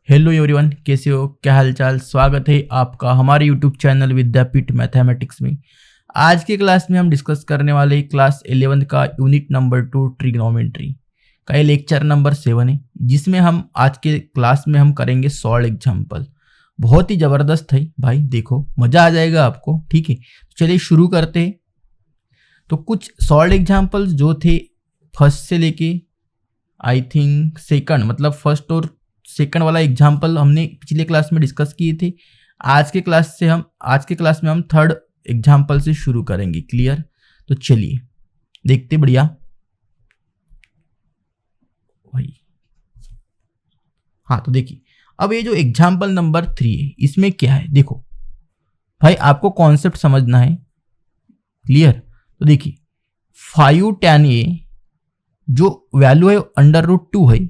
Hello everyone, कैसे हो? क्या हालचाल? स्वागत है आपका हमारे यूट्यूब चैनल विद्यापीठ मैथमेटिक्स में। आज की क्लास में हम डिस्कस करने वाले क्लास 11 का यूनिट नंबर 2 ट्रिग्नोमेट्री का ये लेक्चर नंबर 7 है, जिसमें हम आज के क्लास में हम करेंगे सॉल्व एग्जाम्पल। बहुत ही ज़बरदस्त है भाई, देखो मज़ा आ जाएगा आपको। ठीक है, चलिए शुरू करते हैं। तो कुछ सॉल्व एग्जाम्पल्स जो थे फर्स्ट से लेके आई थिंक सेकंड, मतलब फर्स्ट और सेकंड वाला एग्जाम्पल हमने पिछले क्लास में डिस्कस किए थे। आज के क्लास में हम थर्ड एग्जाम्पल से शुरू करेंगे। क्लियर? तो चलिए देखते। बढ़िया भाई। हाँ, तो देखिए अब ये जो एग्जाम्पल नंबर 3 है, इसमें क्या है देखो भाई, आपको कॉन्सेप्ट समझना है। क्लियर? तो देखिए 5 tan a जो वैल्यू है √2 है,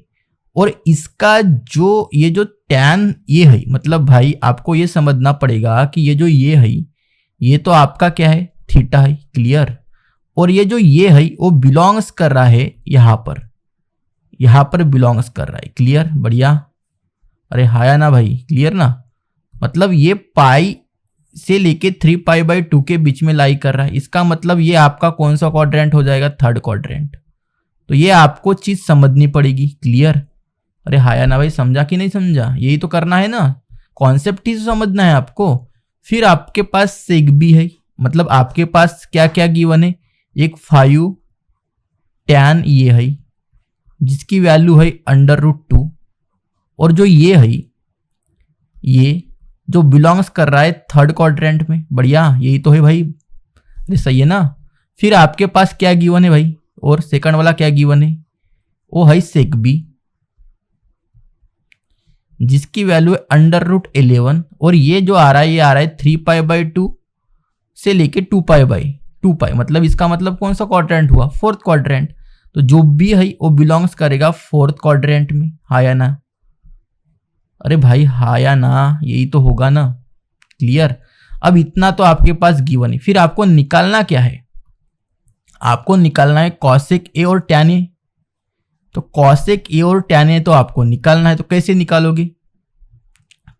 और इसका जो tan ये है, मतलब भाई आपको ये समझना पड़ेगा कि ये जो ये है, ये तो आपका क्या है? थीटा है। क्लियर? और ये जो ये है वो बिलोंग्स कर रहा है यहाँ पर बिलोंग्स कर रहा है। क्लियर? बढ़िया। अरे हाया ना भाई, क्लियर ना? मतलब ये पाई से लेके 3π/2 के बीच में लाई कर रहा है। इसका मतलब ये आपका कौन सा क्वाड्रेंट हो जाएगा? Third quadrant. तो ये आपको चीज समझनी पड़ेगी। क्लियर? अरे हाया ना भाई, समझा कि नहीं समझा? यही तो करना है ना, कॉन्सेप्ट ही समझना है आपको। फिर आपके पास सेक भी है, मतलब आपके पास क्या क्या गिवन है? एक 5 tan ये है जिसकी वैल्यू है √2, और जो ये है ये जो बिलोंग्स कर रहा है थर्ड क्वाड्रेंट में। बढ़िया, यही तो है भाई। अरे सही है ना? फिर आपके पास क्या गिवन है भाई? और सेकंड वाला क्या गिवन है? वो है सेक बी जिसकी वैल्यू है √11, और ये जो आ रहा है ये आ रहा है 3π/2 से लेके 2π/2, मतलब इसका मतलब कौन सा क्वाड्रेंट हुआ? Fourth quadrant. तो जो भी है वो बिलोंग्स करेगा फोर्थ क्वाड्रेंट में। हाया ना? अरे भाई हाया ना, यही तो होगा ना। क्लियर? अब इतना तो आपके पास गिवन है। फिर आपको निकालना क्या है? आपको निकालना है कॉसेक ए और tan a। तो कॉसेक ए और tan a तो आपको निकालना है। तो कैसे निकालोगे?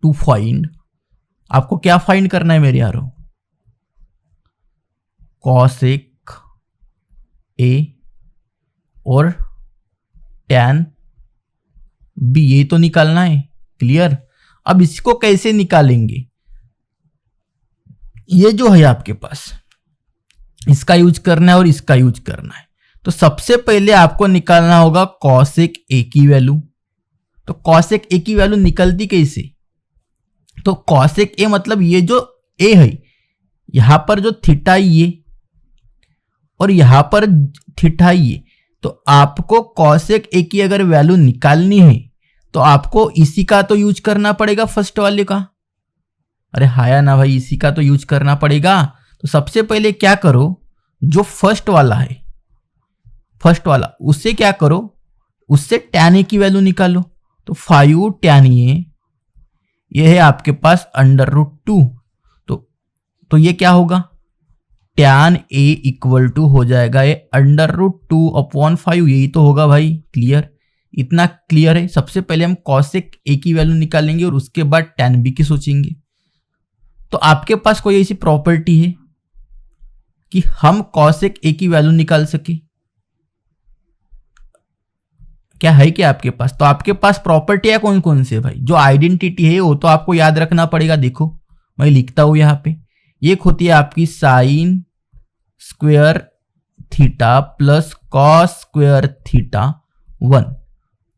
टू फाइंड, आपको क्या फाइंड करना है मेरे यारो? कॉसेक ए और tan b, ये तो निकालना है। क्लियर? अब इसको कैसे निकालेंगे? ये जो है आपके पास, इसका यूज करना है और इसका यूज करना है। तो सबसे पहले आपको निकालना होगा कॉसेक ए की वैल्यू। तो कॉसेक ए की वैल्यू निकलती कैसे? तो कॉसेक ए मतलब ये जो ए है, यहां पर जो थीटा ये और यहां पर थीटा ये, तो आपको कॉसेक ए की अगर वैल्यू निकालनी है तो आपको इसी का तो यूज करना पड़ेगा, फर्स्ट वाले का। अरे हाया ना भाई, इसी का तो यूज करना पड़ेगा। तो सबसे पहले क्या करो, जो फर्स्ट वाला है, फर्स्ट वाला, उससे क्या करो, उससे tan a की वैल्यू निकालो। तो 5 tan a ये है आपके पास √2। तो ये क्या होगा? tan a इक्वल टू हो जाएगा ये √2/5, यही तो होगा भाई। क्लियर? इतना क्लियर है? सबसे पहले हम कॉसेक a की वैल्यू निकालेंगे और उसके बाद tan b की सोचेंगे। तो आपके पास कोई ऐसी प्रॉपर्टी है कि हम कॉसेक a की वैल्यू निकाल सके? क्या है क्या आपके पास? तो आपके पास प्रॉपर्टियां कौन कौन से भाई? जो आइडेंटिटी है वो तो आपको याद रखना पड़ेगा। देखो मैं लिखता हूं यहाँ पे। एक होती है आपकी sign square theta plus cos square theta 1,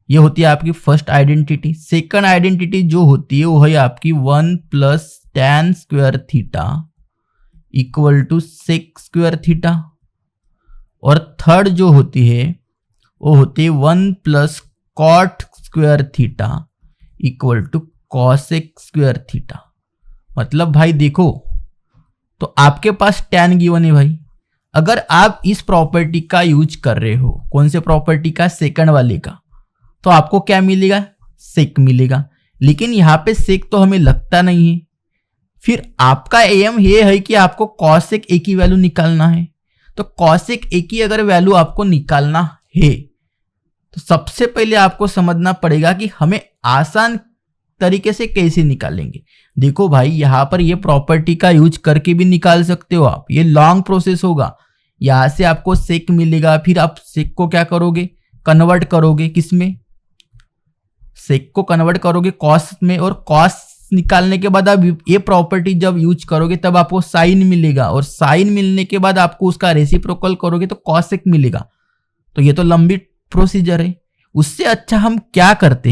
ये होती है आपकी फर्स्ट आइडेंटिटी। सेकंड आइडेंटिटी जो होती है वो है आपकी 1 plus tan square theta equal to sec square theta, और थर्ड जो होती है वो होती है 1 plus cot square theta equal to cosec square theta. मतलब भाई देखो, तो आपके पास tan गिवन है भाई। अगर आप इस प्रॉपर्टी का यूज कर रहे हो, कौन से प्रॉपर्टी का? सेकंड वाले का, तो आपको क्या मिलेगा? सेक मिलेगा। लेकिन यहाँ पे सेक तो हमें लगता नहीं है। फिर आपका एम ये है कि आपको कॉसेक ए की वैल्यू निकालना है। तो कॉसेक ए की अगर वैल्यू आपको निकालना है तो सबसे पहले आपको समझना पड़ेगा कि हमें आसान तरीके से कैसे निकालेंगे, देखो भाई यहाँ पर ये प्रॉपर्टी का यूज करके भी निकाल सकते हो आप, ये लॉन्ग प्रोसेस होगा। यहाँ से आपको सेक मिलेगा, फिर आप सेक को क्या करोगे, कन्वर्ट करोगे किसमें, सेक को कन्वर्ट करोगे कॉस में, और कॉस निकालने के बाद आप ये प्रॉपर्टी जब यूज करोगे तब आपको साइन मिलेगा, और साइन मिलने के बाद आपको उसका रेसिप्रोकल करोगे तो कॉसेक मिलेगा। तो ये तो लंबी प्रोसीजर है। उससे अच्छा हम क्या करते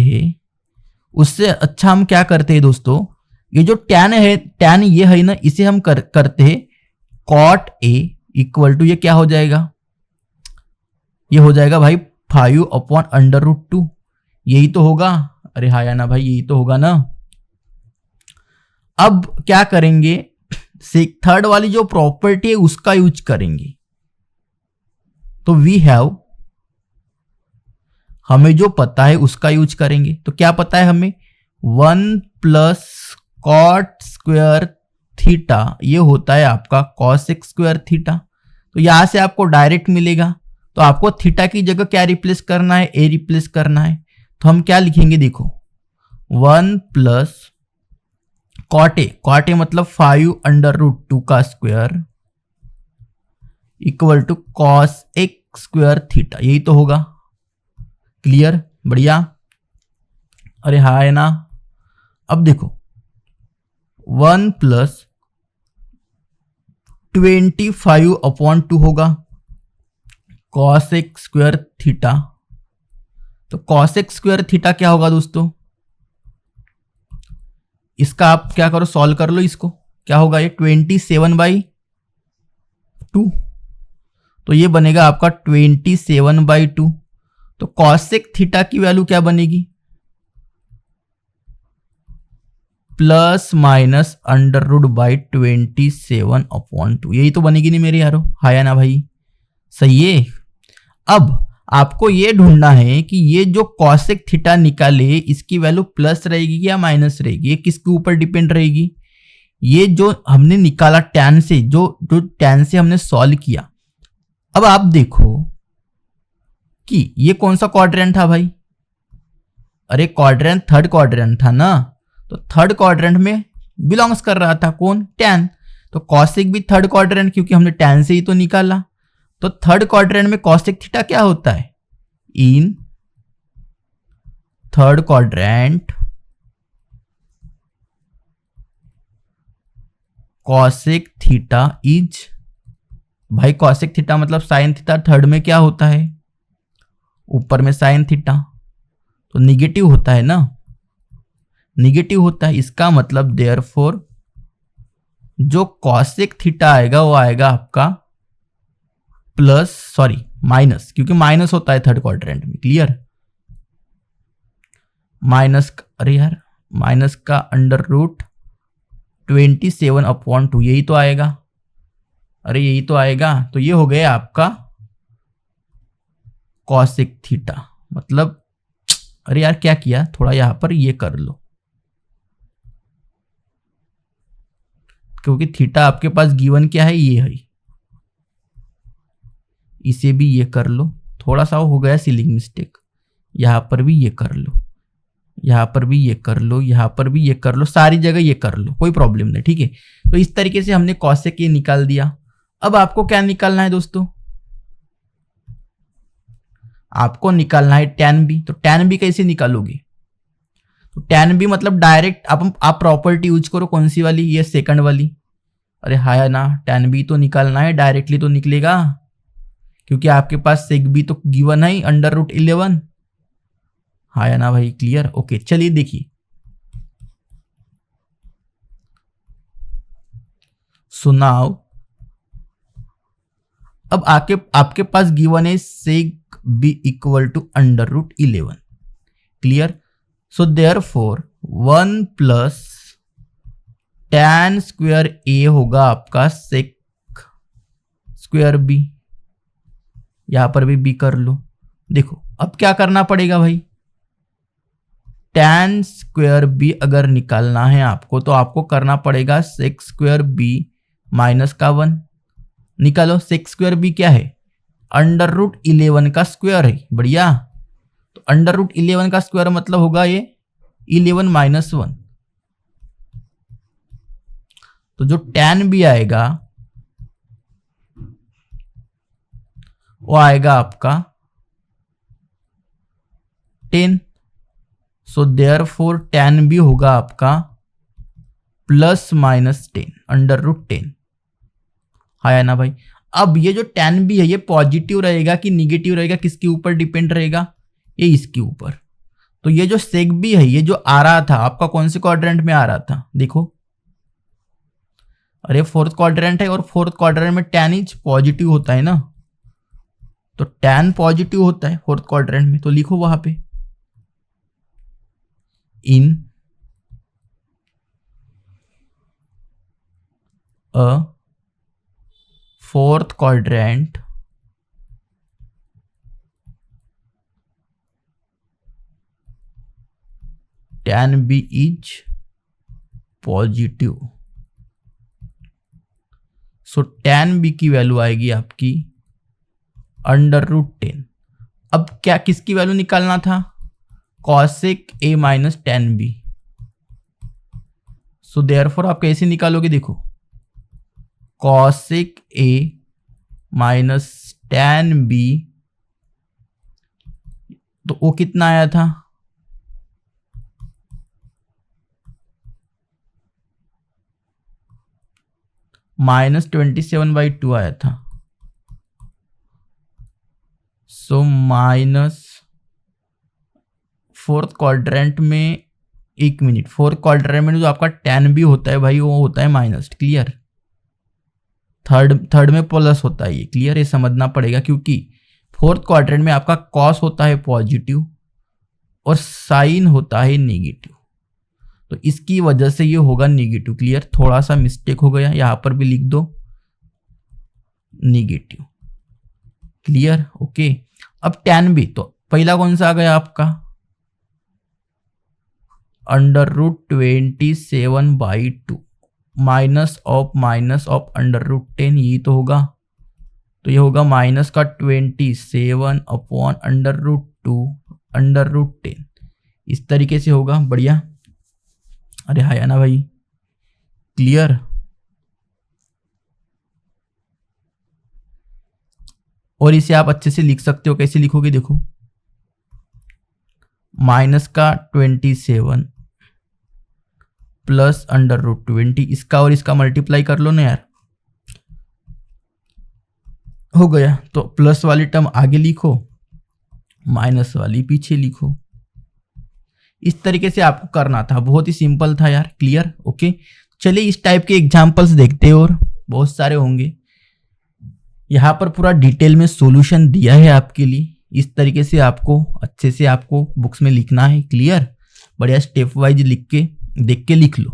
हैं, दोस्तों, ये जो टैन है, टैन ये है ना, इसे हम करते हैं कॉट ए इक्वल टू, ये क्या हो जाएगा, ये हो जाएगा भाई 5/√2, यही तो होगा। अरे हाँ या ना भाई, यही तो होगा ना। अब क्या करेंगे, थर्ड वाली जो प्रॉपर्टी है उसका यूज करेंगे। तो वी हैव, हमें जो पता है उसका यूज करेंगे। तो क्या पता है हमें, 1 + कॉट स्क्वायर थीटा, ये होता है आपका कॉसेक स्क्वायर थीटा। तो यहां से आपको डायरेक्ट मिलेगा। तो आपको थीटा की जगह क्या रिप्लेस करना है, ए रिप्लेस करना है। तो हम क्या लिखेंगे, देखो 1 + कॉट ए मतलब 5/√2 का स्क्वायर इक्वल टू कॉस एक स्क्वायर थीटा, यही तो होगा। क्लियर, बढ़िया। अरे हाँ है ना। अब देखो 1 + 25/2 होगा कॉसेक स्क्वायर थीटा। तो कॉसेक स्क्वायर थीटा क्या होगा दोस्तों, इसका आप क्या करो, सॉल्व कर लो इसको। क्या होगा ये 27/2, तो ये बनेगा आपका 27/2। तो कॉसेक थीटा की वैल्यू क्या बनेगी, ±√27/2, यही तो बनेगी नहीं मेरे यारो, हाँ या ना भाई, सही है। अब आपको ये ढूंढना है कि ये जो कॉसेक थीटा निकाले इसकी वैल्यू प्लस रहेगी या माइनस रहेगी, ये किसके ऊपर डिपेंड रहेगी, ये जो हमने निकाला टैन से, जो टैन से हमने सॉल्व किया। अब आप देखो कि ये कौन सा क्वाड्रेंट था भाई, अरे क्वाड्रेंट थर्ड क्वाड्रेंट था ना, तो थर्ड क्वाड्रेंट में बिलोंग्स कर रहा था कौन, टैन। तो कॉसेक भी थर्ड क्वाड्रेंट, क्योंकि हमने टैन से ही तो निकाला। तो थर्ड क्वाड्रेंट में कॉसेक थीटा क्या होता है, in third quadrant cosec theta is, भाई कॉसेक थीटा मतलब साइन थीटा, थर्ड में क्या होता है, ऊपर में साइन थीटा, तो निगेटिव होता है ना, निगेटिव होता है। इसका मतलब देयरफॉर जो कॉसेक थीटा आएगा वो आएगा आपका माइनस, क्योंकि माइनस होता है थर्ड क्वाड्रेंट में। क्लियर, माइनस, अरे यार माइनस का √27/2, यही तो आएगा, अरे यही तो आएगा। तो ये हो गया आपका कॉसेक थीटा, मतलब अरे यार क्या किया, थोड़ा यहां पर ये कर लो, क्योंकि थीटा आपके पास गिवन क्या है, ये है, इसे भी ये कर लो, थोड़ा सा हो गया सीलिंग मिस्टेक, यहां पर भी ये कर लो, यहां पर भी ये कर लो, यहां पर भी ये कर लो, सारी जगह ये कर लो, कोई प्रॉब्लम नहीं, ठीक है। तो इस तरीके से हमने कॉसेक ये निकाल दिया। अब आपको क्या निकालना है दोस्तों, आपको निकालना है टैन बी। तो टैन बी कैसे निकालोगे, तो टैन बी मतलब डायरेक्ट आप प्रॉपर्टी यूज करो, कौन सी वाली, ये सेकंड वाली। अरे हाया ना, टैन बी तो निकालना है, डायरेक्टली तो निकलेगा, क्योंकि आपके पास सेक बी तो गिवन है √11, हाया ना भाई। Clear, okay. चलिए देखिए, सुनाओ, अब आपके पास गिवन है sec B equal to √11। Clear, so therefore 1 + tan square A होगा आपका सेक स्क्वायर बी, यहां पर भी बी कर लो। देखो अब क्या करना पड़ेगा भाई, tan स्क्वायर बी अगर निकालना है आपको तो आपको करना पड़ेगा सेक स्क्वायर बी माइनस का 1 निकालो। सेक स्क्वायर बी क्या है, √11 का स्क्वायर है, बढ़िया। तो √11 का स्क्वायर मतलब होगा ये 11 माइनस 1, तो जो tan भी आएगा वो आएगा आपका 10। सो देयरफॉर tan भी होगा आपका प्लस माइनस 10 अंडर रूट 10। है ना भाई। अब ये जो tan भी है ये पॉजिटिव रहेगा कि निगेटिव रहेगा, किसके ऊपर डिपेंड रहेगा, ये इसके ऊपर। तो ये जो सेक भी है, ये जो आ रहा था आपका कौन से क्वाड्रेंट में आ रहा था, देखो, अरे फोर्थ क्वाड्रेंट है और फोर्थ क्वाड्रेंट में tan इज पॉजिटिव होता है ना, तो tan पॉजिटिव होता है फोर्थ क्वाड्रेंट में, तो लिखो वहां पे in a fourth quadrant tan b is positive. So tan b की वैल्यू आएगी आपकी अंडर रूट 10। अब क्या किसकी वैल्यू निकालना था, cosec a minus tan b। So therefore आप कैसे निकालोगे, देखो cosec a minus tan b, तो वो कितना आया था, -27/2 आया था। सो माइनस फोर्थ क्वाड्रेंट में, एक मिनट, फोर्थ क्वाड्रेंट में जो आपका tan भी होता है भाई वो होता है माइनस, क्लियर। थर्ड में प्लस होता है, ये क्लियर, ये समझना पड़ेगा, क्योंकि फोर्थ क्वाड्रेंट में आपका कॉस होता है पॉजिटिव और साइन होता है नेगेटिव, तो इसकी वजह से ये होगा नेगेटिव, क्लियर। थोड़ा सा मिस्टेक हो गया, यहां पर भी लिख दो नेगेटिव, क्लियर, ओके। अब tan भी, तो पहला कौन सा आ गया आपका, under root 27/2 minus of under root 10, यही तो होगा, तो ये होगा माइनस का 27 upon under root 2 under root 10, इस तरीके से होगा, बढ़िया। अरे हाय ना भाई, क्लियर। और इसे आप अच्छे से लिख सकते हो, कैसे लिखोगे, देखो माइनस का 27 प्लस अंडर रूट 20, इसका और इसका मल्टीप्लाई कर लो ना यार, हो गया। तो प्लस वाली टर्म आगे लिखो, माइनस वाली पीछे लिखो, इस तरीके से आपको करना था, बहुत ही सिंपल था यार, क्लियर, ओके। चलिए इस टाइप के एग्जाम्पल्स देखते हैं, और बहुत सारे होंगे। यहाँ पर पूरा डिटेल में सॉल्यूशन दिया है आपके लिए, इस तरीके से आपको अच्छे से आपको बुक्स में लिखना है, क्लियर, बढ़िया, स्टेप वाइज लिख के देख के लिख लो।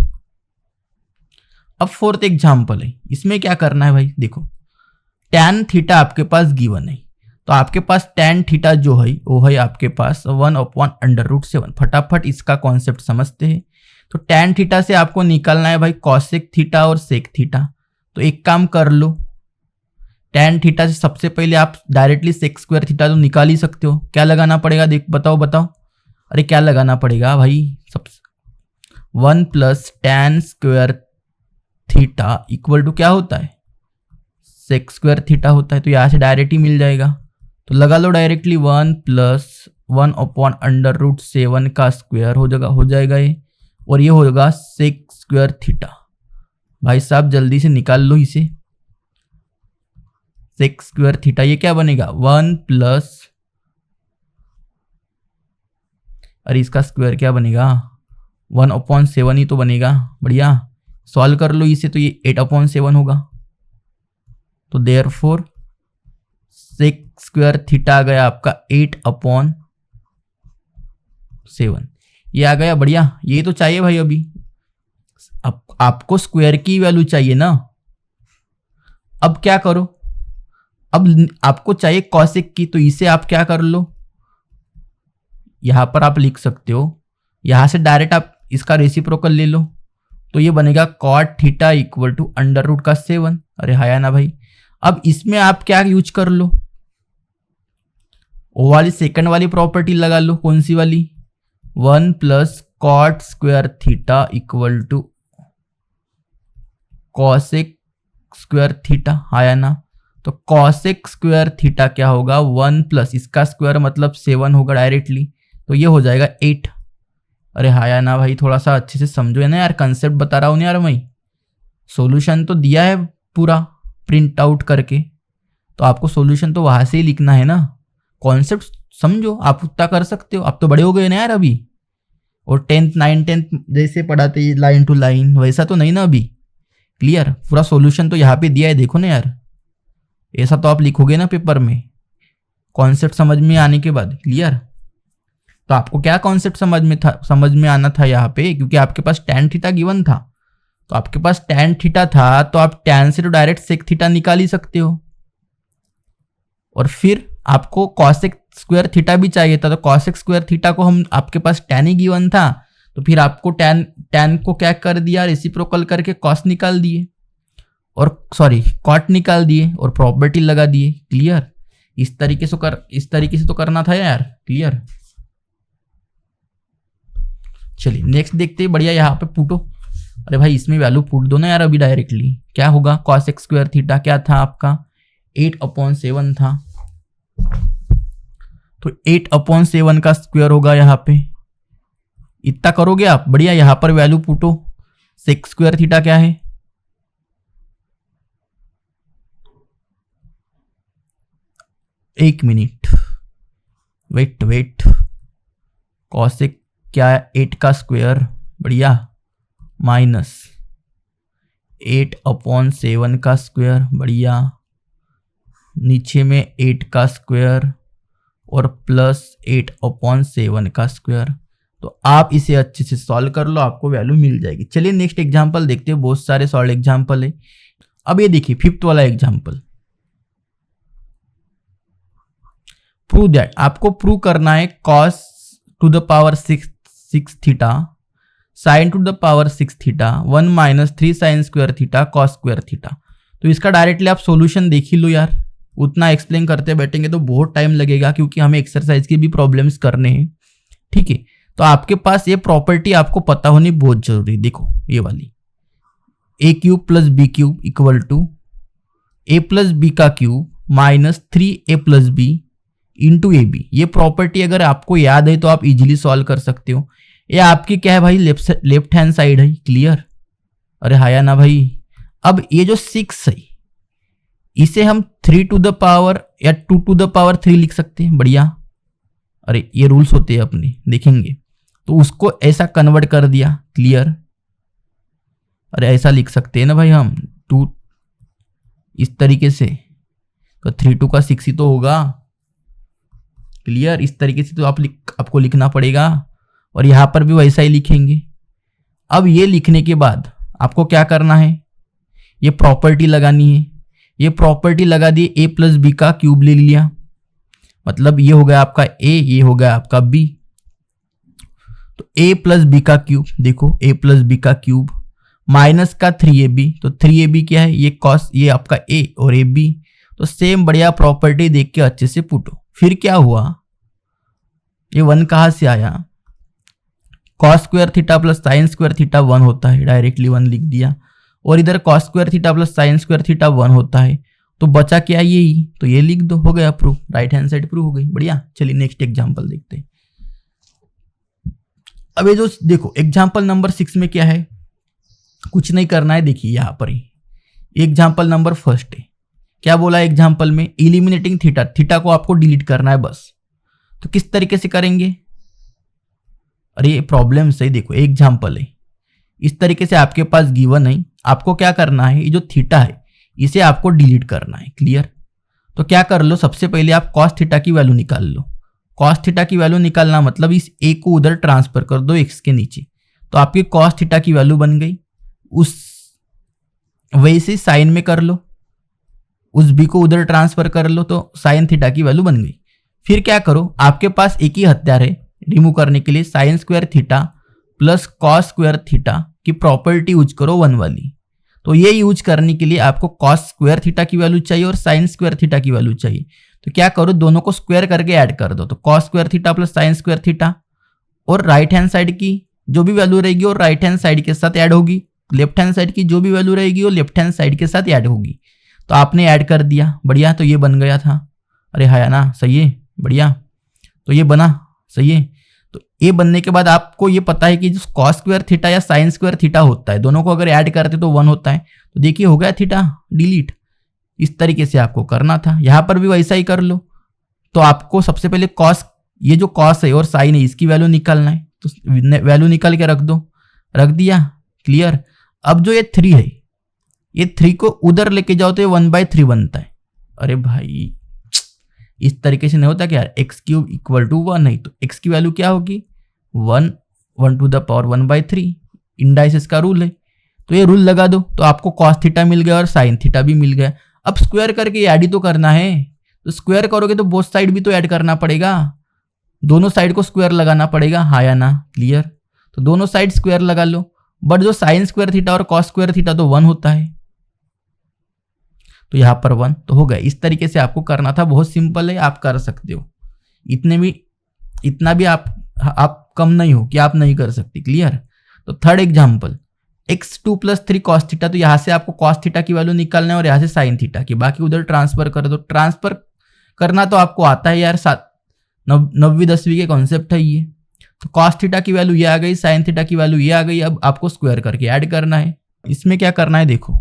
अब फोर्थ एग्जाम्पल है, इसमें क्या करना है भाई, देखो tan थीटा आपके पास गिवन है, तो आपके पास tan थीटा जो है वो है आपके पास 1/√7। फटाफट इसका कॉन्सेप्ट समझते हैं। तो tan थीटा से आपको निकालना है भाई कॉसेक थीटा और सेक थीटा। तो एक काम कर लो, tan थीटा से सबसे पहले आप डायरेक्टली सेक स्क्वायर थीटा तो निकाल ही सकते हो। क्या लगाना पड़ेगा, देख बताओ, अरे क्या लगाना पड़ेगा भाई, सब 1 + tan square theta equal to क्या होता है, सेक स्क्वायर थीटा होता है। तो यहाँ से डायरेक्ट ही मिल जाएगा, तो लगा लो डायरेक्टली 1 + 1/√7 का स्क्वायर हो जाएगा ये, और ये होगा सेक स्क्वायर थीटा। भाई साहब जल्दी से निकाल लो इसे, सेक स्क्वायर थीटा ये क्या बनेगा 1 + अरे इसका स्क्वायर क्या बनेगा 1/7 ही तो बनेगा, बढ़िया। सॉल्व कर लो इसे, तो ये 8/7 होगा। तो देयरफॉर सेक स्क्वायर थीटा आ गया आपका 8/7, ये आ गया, बढ़िया। ये तो चाहिए भाई, अभी अब आपको स्क्वायर की वैल्यू चाहिए ना। अब क्या करो, अब आपको चाहिए कॉसेक की, तो इसे आप क्या कर लो, यहां पर आप लिख सकते हो, यहां से डायरेक्ट आप इसका रेसिप्रोकल ले लो, तो ये बनेगा कॉट थीटा इक्वल टू √7। अरे हाया ना भाई। अब इसमें आप क्या यूज कर लो, वो वाली सेकंड वाली प्रॉपर्टी लगा लो, कौन सी वाली, 1 + cot square theta equal to cosec square theta, आया ना। तो कॉसेक स्क्वायर थीटा क्या होगा, 1 प्लस इसका स्क्वायर मतलब 7 होगा डायरेक्टली, तो ये हो जाएगा 8। अरे आया ना भाई, थोड़ा सा अच्छे से समझो है ना यार, कंसेप्ट बता रहा हूँ ना यार मैं, सॉल्यूशन तो दिया है पूरा प्रिंट आउट करके, तो आपको सॉल्यूशन तो वहां से ही लिखना है ना, कॉन्सेप्ट समझो, आप उतना कर सकते हो, आप तो बड़े हो गए ना यार अभी, और 10th 9th 10th जैसे पढ़ाते लाइन टू लाइन वैसा तो नहीं ना अभी, क्लियर। पूरा सॉल्यूशन तो यहाँ पे दिया है, देखो ना यार, ऐसा तो आप लिखोगे ना पेपर में कॉन्सेप्ट समझ में आने के बाद, क्लियर। तो आपको क्या कॉन्सेप्ट समझ में आना था यहाँ पे, क्योंकि आपके पास tan थीटा गिवन था, तो आपके पास tan थीटा था तो आप tan से तो डायरेक्ट sec थीटा निकाल ही सकते हो, और फिर आपको cosec स्क्वायर थीटा भी चाहिए था, तो cosec स्क्वायर थीटा को हम, आपके पास tan ही गिवन था, तो फिर आपको tan को क्या कर दिया, रेसिप्रोकल करके cos निकाल दिए, और सॉरी cot निकाल दिए और प्रॉपर्टी लगा दिए, क्लियर। इस तरीके से तो करना था यार, क्लियर। चलिए नेक्स्ट देखते हैं, बढ़िया यहाँ पे पुटो, अरे भाई इसमें वैल्यू पुट दो ना यार अभी डायरेक्टली, क्या होगा, cosec स्क्वायर थीटा क्या था आपका 8/7 था, तो 8/7 का स्क्वायर होगा यहाँ पे, इतना करोगे आप, बढ़िया यहाँ पर वैल्यू पुटो, sec स्क्वायर थीटा क्या है, एक मिनट वेट, cosec क्या है 8 का स्क्वायर, बढ़िया, माइनस 8/7 का स्क्वायर, बढ़िया, नीचे में 8 का स्क्वायर और प्लस 8/7 का स्क्वायर। तो आप इसे अच्छे से सॉल्व कर लो, आपको वैल्यू मिल जाएगी। चलिए नेक्स्ट एग्जांपल देखते हैं, बहुत सारे सॉल्व एग्जांपल है। अब ये देखिए 5th वाला एग्जांपल, प्रूव दैट, आपको प्रूव करना है cos to the power 6 theta sine to the power 6 theta 1 minus 3 sine square theta cos square theta. तो इसका डायरेक्टली आप सॉल्यूशन देख ही लो यार, उतना एक्सप्लेन करते बैठेंगे तो बहुत टाइम लगेगा, क्योंकि हमें एक्सरसाइज के भी प्रॉब्लम्स करने हैं, ठीक है। तो आपके पास ये प्रॉपर्टी आपको पता होनी बहुत जरूरी, देखो ये वाली, a³ plus b³ equal to a plus B का cube minus 3a plus B into A B. ये प्रॉपर्टी अगर आपको याद है तो आप इजीली सॉल्व कर सकते हो। ये आपकी क्या है भाई, लेफ्ट हैंड साइड है, क्लियर। अरे हाया ना भाई, अब ये जो 6 है इसे हम 3 टू द पावर या 2 टू द पावर 3 लिख सकते हैं, बढ़िया। अरे ये रूल्स होते हैं अपने, देखेंगे, तो उसको ऐसा कन्वर्ट कर दिया, क्लियर। अरे ऐसा लिख सकते हैं ना भाई हम 2 इस तरीके से, तो 3 2 का 6 ही तो होगा, क्लियर। इस तरीके से तो आपको लिखना पड़ेगा, और यहां पर भी वैसा ही लिखेंगे। अब ये लिखने के बाद आपको क्या करना है, ये प्रॉपर्टी लगानी है। ये प्रॉपर्टी लगा दी, a प्लस बी का क्यूब ले लिया, मतलब ये हो गया आपका a, ये हो गया आपका b। तो a प्लस बी का क्यूब, देखो a प्लस बी का क्यूब माइनस का 3ab, तो 3ab क्या है, ये कॉस, ये आपका a और ab। तो सेम बढ़िया प्रॉपर्टी देख के अच्छे से पुटो। फिर क्या हुआ, ये 1 कहां से आया, cos square theta plus sign square theta 1 होता है, डायरेक्टली 1 लिख दिया, और इधर cos square theta plus sign square theta 1 होता है, तो बचा क्या यही, तो ये लिख दो, हो गया proof, right hand side proof हो गई, बढ़िया। चलिए नेक्स्ट एग्जांपल देखते हैं। अब ये जो देखो एग्जांपल नंबर 6 में क्या है, कुछ नहीं करना है, देखिए यहां पर ही एग्जांपल नंबर 1 है, क्या बोला एग्जांपल में, इलिमिनेटिंग थीटा, थीटा को आपको डिलीट करना है बस। तो किस तरीके से करेंगे, अरे ये प्रॉब्लम सही, देखो एग्जांपल है, इस तरीके से आपके पास गिवन है, आपको क्या करना है, ये जो थीटा है इसे आपको डिलीट करना है, क्लियर। तो क्या कर लो, सबसे पहले आप कॉस थीटा की वैल्यू निकाल लो। कॉस थीटा की वैल्यू निकालना मतलब इस a को उधर ट्रांसफर कर दो x के नीचे, तो आपकी कॉस थीटा की वैल्यू बन गई। उस वैसे साइन में कर लो, उस b को उधर ट्रांसफर कर लो तो साइन थीटा की वैल्यू बन गई। फिर क्या करो, आपके पास एक ही हथियार है रिमूव करने के लिए, sign square theta plus cos square theta की प्रॉपर्टी यूज करो 1 वाली। तो ये यूज करने के लिए आपको कॉस स्क्वायर थीटा की वैल्यू चाहिए और साइन स्क्वायर थीटा की वैल्यू चाहिए। तो क्या करो, दोनों को स्क्वायर करके ऐड कर दो, तो cos square theta plus sign square theta, और राइट हैंड साइड की जो भी वैल्यू रहेगी वो राइट हैंड साइड के साथ ऐड होगी, लेफ्ट हैंड साइड की जो भी वैल्यू रहेगी वो लेफ्ट हैंड साइड के साथ ऐड होगी। तो आपने ऐड कर दिया, बढ़िया, तो ये बन गया था। अरे हाँ ना, सही है, बढ़िया, तो ये बना, सही है। तो ये बनने के बाद आपको ये पता है कि जो कॉस स्क्वायर थीटा या साइन स्क्वायर थीटा होता है, दोनों को अगर ऐड करते तो 1 होता है। तो देखिए हो गया थीटा डिलीट। इस तरीके से आपको करना था, यहाँ पर भी वैसा ही कर लो। तो आपको सबसे पहले कॉस, ये जो कॉस है और साइन है इसकी वैल्यू निकालना है, तो वैल्यू निकाल के रख दो, रख दिया, क्लियर। अब जो ये 3 है, ये 3 को उधर लेके जाओ तो ये 1/3 बनता है। अरे भाई इस तरीके से नहीं होता क्या, x³ = 1 है, तो x की वैल्यू क्या होगी 1 टू द पावर 1/3, इंडाइसिस का रूल है। तो ये रूल लगा दो, तो आपको कॉस थीटा मिल गया और साइन थीटा भी मिल गया। अब स्क्वायर करके ऐड ही तो करना है, तो स्क्वायर करोगे तो बोथ साइड भी तो ऐड करना पड़ेगा, दोनों साइड को स्क्वायर लगाना पड़ेगा, हाँ या ना, क्लियर। तो दोनों साइड स्क्वायर लगा लो, बट जो साइन स्क्वायर थीटा और कॉस स्क्वायर थीटा तो 1 होता है, तो यहाँ पर 1 तो हो गया। इस तरीके से आपको करना था, बहुत सिंपल है, आप कर सकते हो। इतना भी आप कम नहीं हो कि आप नहीं कर सकते, क्लियर। तो third example, x2 + 3 cos theta, तो यहाँ से आपको cos थीटा की वैल्यू निकालना है और यहाँ से साइन थीटा की, बाकी उधर ट्रांसफर कर दो। ट्रांसफर करना तो आपको आता है यार, 9वीं 10वीं के कॉन्सेप्ट है ये। तो cos थीटा की वैल्यू ये आ गई, साइन थीटा की वैल्यू ये आ गई। अब आपको स्क्वायर करके ऐड करना है। इसमें क्या करना है, देखो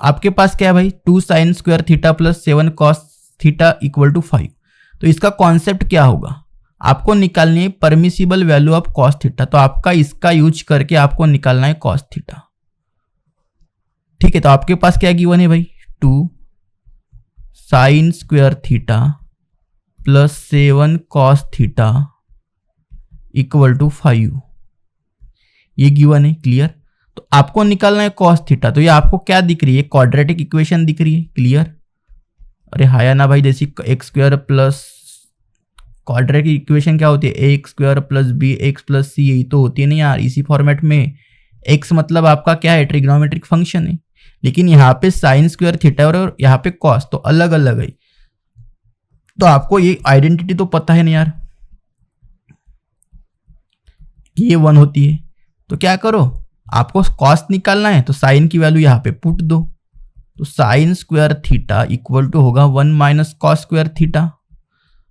आपके पास क्या है भाई, 2 sin square theta + 7 cos theta = 5। तो इसका कॉन्सेप्ट क्या होगा, आपको निकालनी है permissible value of cos theta. तो आपका इसका यूज करके आपको निकालना है cos थीटा, ठीक है। तो आपके पास क्या गिवन है भाई, 2 sin square theta + 7 cos theta = 5, ये गिवन है, क्लियर। तो आपको निकालना है cos थीटा। तो ये आपको क्या दिख रही है, क्वाड्रेटिक इक्वेशन दिख रही है, क्लियर। अरे हाया ना भाई, जैसे x² प्लस क्वाड्रेटिक इक्वेशन क्या होती है, ax² + bx + c, यही तो होती है ना यार, इसी फॉर्मेट में। x मतलब आपका क्या है, ट्रिग्नोमेट्रिक फंक्शन है, लेकिन यहाँ पे साइन स्क्वायर थीटा और यहाँ पे cos तो अलग अलग है। तो आपको ये आइडेंटिटी तो पता है ना यार, ये 1 होती है। तो क्या करो, आपको cos निकालना है, तो साइन की वैल्यू यहाँ पे पुट दो। तो साइन स्क्वायर थीटा = होगा 1 - cos स्क्वायर थीटा।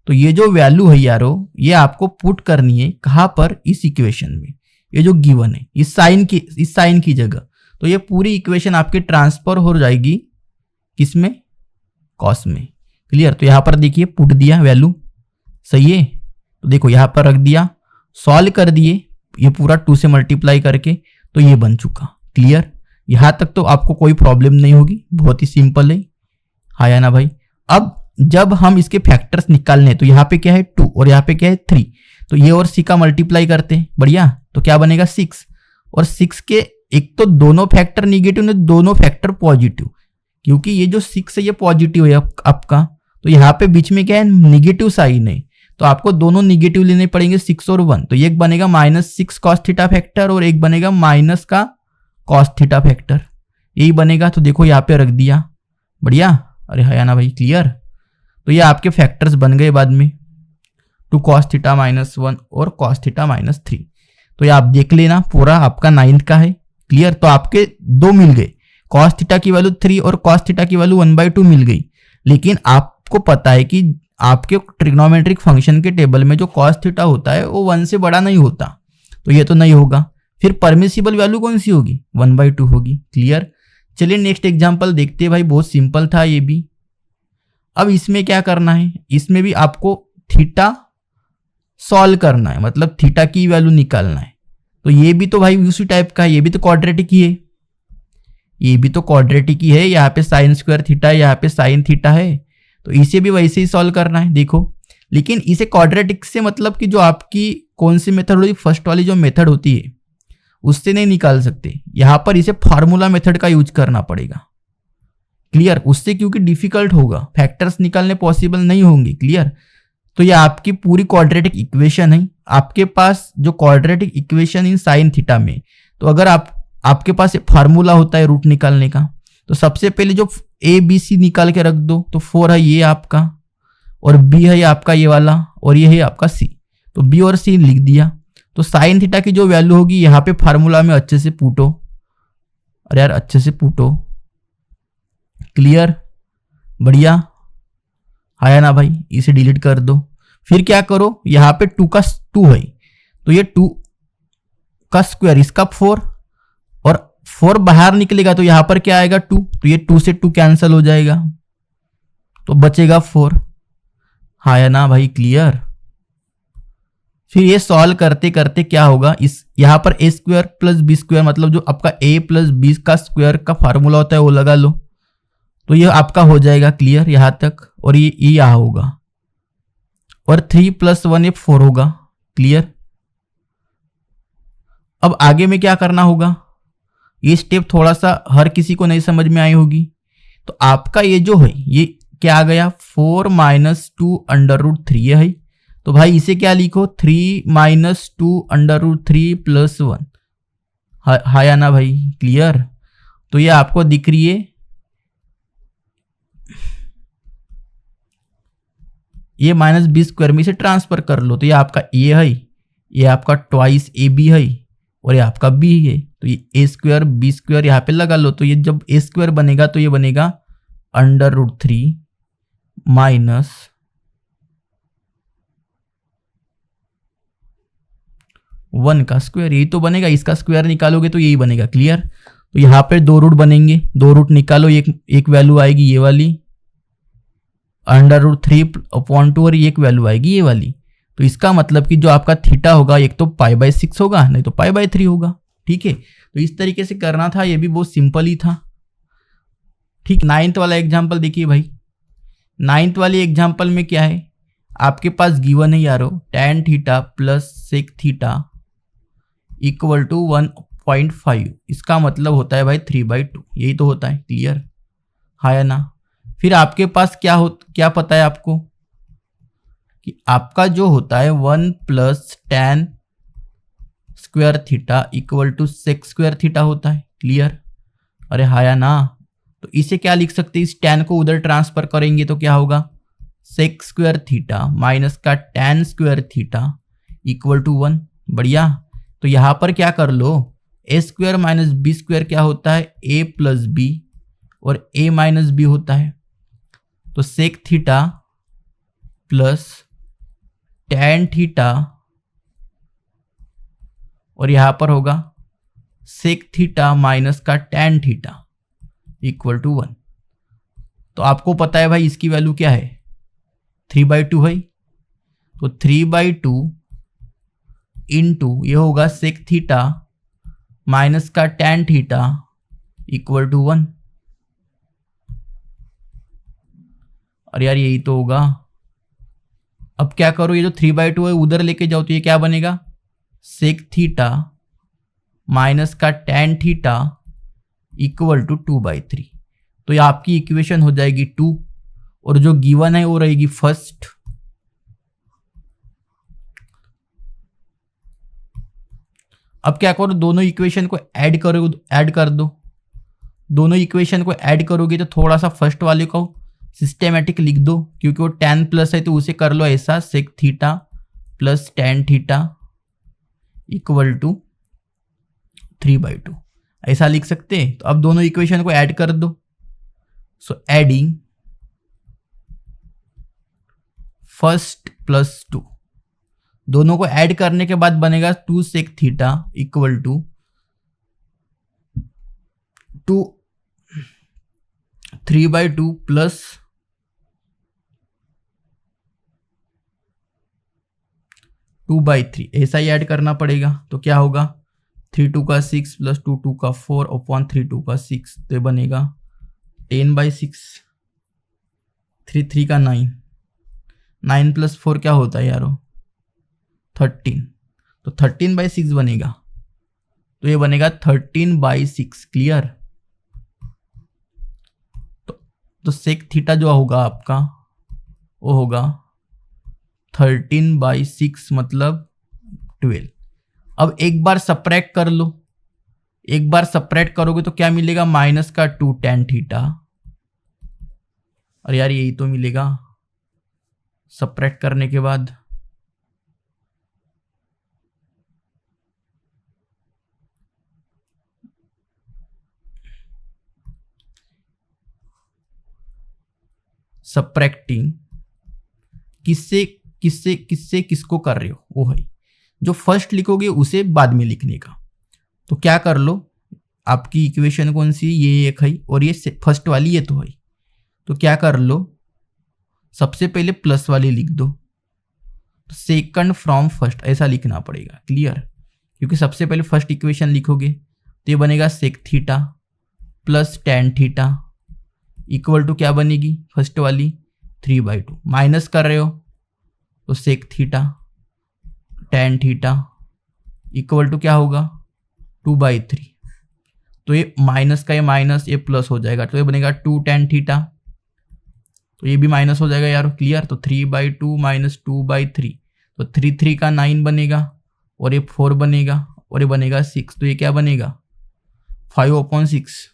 तो ये जो वैल्यू है यारो, ये आपको पुट करनी है कहाँ पर, इस इक्वेशन में, ये जो गिवन है, इस साइन की जगह। तो ये पूरी इक्वेशन आपकी ट्रांसफर हो जाएगी किसमें, cos में, क्लियर। तो यहाँ पर देखिए पुट दिया वैल्यू, सही है। तो देखो यहाँ पर रख दिया, सॉल्व कर दिए, ये पूरा 2 से मल्टीप्लाई करके, तो ये बन चुका, क्लियर। यहाँ तक तो आपको कोई प्रॉब्लम नहीं होगी, बहुत ही सिंपल है, हाँ या ना भाई। अब जब हम इसके फैक्टर्स निकालने, तो यहाँ पे क्या है 2 और यहाँ पे क्या है 3, तो ये और c का मल्टीप्लाई करते हैं, बढ़िया। तो क्या बनेगा 6, और 6 के एक तो दोनों फैक्टर निगेटिव ने, दोनों फैक्टर पॉजिटिव, क्योंकि ये जो 6 है ये पॉजिटिव है आपका। तो यहाँ पे बीच में क्या है, निगेटिव साइन है, तो आपको दोनों निगेटिव लेने पड़ेंगे, 6 और 1। तो एक बनेगा -6 cos थीटा फैक्टर और एक बनेगा माइनस का cos थीटा फैक्टर, यही बनेगा। तो देखो यहाँ पे रख दिया, बढ़िया। अरे है ना भाई, क्लियर। तो ये आपके फैक्टर्स बन गए बाद में, 2 cos थीटा -1 और cos थीटा -3। तो ये आप देख लेना, पूरा आपका 9 का है, क्लियर। तो आपके 2 मिल गए, cos थीटा की वैल्यू 3 और cos थीटा की वैल्यू 1/2 मिल गई। लेकिन आपको पता है कि आपके ट्रिग्नोमेट्रिक फंक्शन के टेबल में जो cos थीटा होता है वो 1 से बड़ा नहीं होता, तो ये तो नहीं होगा। फिर परमिसिबल वैल्यू कौन सी होगी, 1/2 होगी, क्लियर। चलिए नेक्स्ट एग्जांपल देखते हैं भाई, बहुत सिंपल था ये भी। अब इसमें क्या करना है, इसमें भी आपको थीटा सॉल्व करना है, मतलब थीटा की वैल्यू निकालना है। तो ये भी तो भाई उसी टाइप का है, ये भी तो क्वाड्रेटिक ही है, ये भी तो क्वाड्रेटिक ही है। यहाँ पे साइन स्क्वायर थीटा है, यहाँ पे साइन थीटा है, तो इसे भी वैसे ही सॉल्व करना है, देखो। लेकिन इसे क्वाड्रेटिक से मतलब कि जो आपकी कौन सी मेथड होती है, फर्स्ट वाली जो मेथड होती है उससे नहीं निकाल सकते, यहाँ पर इसे फार्मूला मेथड का यूज करना पड़ेगा, क्लियर। उससे क्योंकि डिफिकल्ट होगा, फैक्टर्स निकालने पॉसिबल नहीं होंगे, क्लियर। तो ये आपकी पूरी क्वाड्रेटिक इक्वेशन है, आपके पास जो quadratic equation in sine theta में। तो अगर आपके पास फार्मूला होता है रूट निकालने का, तो सबसे पहले जो a b c निकाल के रख दो, तो 4 है ये आपका, और b है आपका ये वाला, और ये है आपका सी। तो बी और सी लिख दिया। तो साइन थीटा की जो वैल्यू होगी यहाँ पे फार्मूला में अच्छे से पूटो, अरे यार अच्छे से पूटो, क्लियर, बढ़िया, आया ना भाई, इसे डिलीट कर दो। फिर क्या करो, यहाँ पे 2 का 2 है तो ये 2 का स्क्वायर, इसका 4 और 4 बाहर निकलेगा तो यहाँ पर क्या आएगा 2, तो ये 2 से 2 कैंसिल हो जाएगा तो बचेगा 4, आया ना भाई, क्लियर। फिर ये सॉल्व करते करते क्या होगा, इस यहाँ पर ए स्क्वायर प्लस बी स्क्वायर मतलब जो आपका ए प्लस बी का स्क्वायर का फार्मूला होता है वो लगा लो, तो ये आपका हो जाएगा क्लियर यहां तक। और ये यहाँ होगा और 3 + 1 ये 4 होगा, क्लियर। अब आगे में क्या करना होगा, ये स्टेप थोड़ा सा हर किसी को नहीं समझ में आई होगी। तो आपका ये जो है ये क्या आ गया, 4 - 2 √3 ये है। तो भाई इसे क्या लिखो, 3 - 2 √3 + 1, हाया ना भाई, क्लियर। तो ये आपको दिख रही है, ये -b² में इसे ट्रांसफर कर लो तो ये आपका ए है, ये आपका ट्वाइस ए बी है और ये आपका बी है। तो ये a² b² यहाँ पे लगा लो। तो ये जब a² बनेगा तो ये बनेगा √3 - 1 का स्क्वायर, यही तो बनेगा। इसका स्क्वायर निकालोगे तो यही बनेगा, क्लियर। तो यहाँ पे 2 रूट बनेंगे, 2 रूट निकालो, एक वैल्यू आएगी ये वाली √3/2 और एक वैल्यू आएगी ये वाली। तो इसका मतलब कि जो आपका थीटा होगा एक तो π/6 होगा, नहीं तो π/3 होगा, ठीक है। तो इस तरीके से करना था, ये भी बहुत सिंपल ही था, ठीक। 9th वाला एग्जाम्पल देखिए भाई, 9th वाली एग्जाम्पल में क्या है, आपके पास गिवन है यारो tan theta plus sec theta = 1.5, इसका मतलब होता है भाई 3/2, यही तो होता है, क्लियर, हाँ या ना। फिर आपके पास क्या पता है आपको कि आपका जो होता है 1 + tan square theta = sec² theta होता है, क्लियर, अरे हाँ या ना। तो इसे क्या लिख सकते हैं, इस tan को उधर ट्रांसफर करेंगे तो क्या होगा, sec² थीटा माइनस का tan स्क्वायर थीटा = 1, बढ़िया। तो यहाँ पर क्या कर लो, a² - b² क्या होता है, a + b और a - b होता है। तो sec theta plus tan theta और यहां पर होगा sec थीटा माइनस का tan थीटा = 1। तो आपको पता है भाई इसकी वैल्यू क्या है, 3/2 है। तो 3/2 इंटू ये होगा sec थीटा माइनस का tan थीटा = 1। अरे यार यही तो होगा। अब क्या करो, ये जो 3/2 है उधर लेके जाओ तो ये क्या बनेगा, sec थीटा माइनस का tan थीटा = 2/3। तो ये आपकी इक्वेशन हो जाएगी 2 और जो गिवन है वो रहेगी फर्स्ट। अब क्या करो, दोनों इक्वेशन को ऐड कर दो। दोनों इक्वेशन को ऐड करोगे तो थोड़ा सा फर्स्ट वाले को सिस्टेमेटिक लिख दो, क्योंकि वो tan प्लस है तो उसे कर लो ऐसा, sec theta plus tan theta = 3/2, ऐसा लिख सकते हैं। तो अब दोनों इक्वेशन को ऐड कर दो। सो एडिंग फर्स्ट प्लस 2, दोनों को ऐड करने के बाद बनेगा 2 sec थीटा = 3/2 प्लस 2/3, ऐसा ही ऐड करना पड़ेगा। तो क्या होगा, 3 2 का 6 प्लस 2 2 का 4 अपॉन 3 2 का 6, तो बनेगा 10/6, 3 3 का 9, 9 + 4 क्या होता है यारो, 13, तो 13/6 बनेगा। तो ये बनेगा 13/6, क्लियर। तो sec थीटा जो होगा आपका वो होगा 13/6 मतलब 12। अब एक बार सब्ट्रैक्ट कर लो, एक बार सब्ट्रैक्ट करोगे तो क्या मिलेगा, माइनस का 2 tan थीटा। अरे यार यही तो मिलेगा सब्ट्रैक्ट करने के बाद, सब्ट्रैक्टिंग किससे किससे किससे किसको कर रहे हो, वो है जो फर्स्ट लिखोगे उसे बाद में लिखने का। तो क्या कर लो, आपकी इक्वेशन कौन सी, ये एक है और ये फर्स्ट वाली ये तो है। तो क्या कर लो, सबसे पहले प्लस वाली लिख दो, सेकंड फ्रॉम फर्स्ट ऐसा लिखना पड़ेगा। क्लियर, क्योंकि सबसे पहले फर्स्ट इक्वेशन लिखोगे तो ये बनेगा sec theta plus tan theta equal to क्या बनेगी फर्स्ट वाली 3/2, माइनस कर रहे हो तो sec theta tan theta equal to क्या होगा 2/3। तो ये माइनस का ये माइनस, ये प्लस हो जाएगा तो ये बनेगा 2 tan थीटा, तो ये भी माइनस हो जाएगा यार। क्लियर, तो 3/2 माइनस 2/3, तो 3 का 9 बनेगा और ये 4 बनेगा और ये बनेगा 6, तो ये क्या बनेगा 5/6।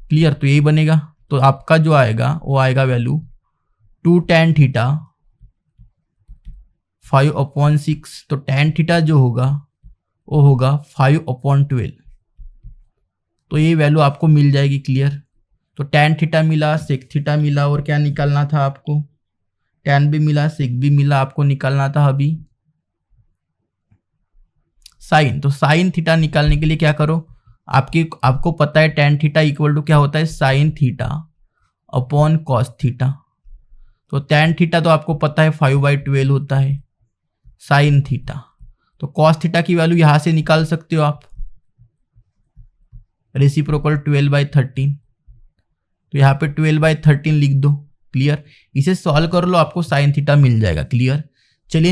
क्लियर, तो यही बनेगा। तो आपका जो आएगा वो आएगा वैल्यू 2 tan थीटा 5/6, तो tan थीटा जो होगा वो होगा 5/12, तो ये वैल्यू आपको मिल जाएगी। क्लियर, तो tan थीटा मिला, सेक थीटा मिला और क्या निकालना था आपको, tan भी मिला, सेक भी मिला, आपको निकालना था अभी साइन। तो साइन थीटा निकालने के लिए क्या करो, आपको पता है tan थीटा इक्वल टू क्या होता है sine theta upon cos theta. तो tan थीटा तो आपको पता है 5/12 होता है साइन थीटा, तो कॉस थीटा की वैल्यू यहां से निकाल सकते हो आप, रेसिप्रोकल 12/13, तो यहाँ पे 12/13 लिख दो। क्लियर, इसे सॉल्व कर लो आपको साइन थीटा मिल जाएगा। क्लियर, चलिए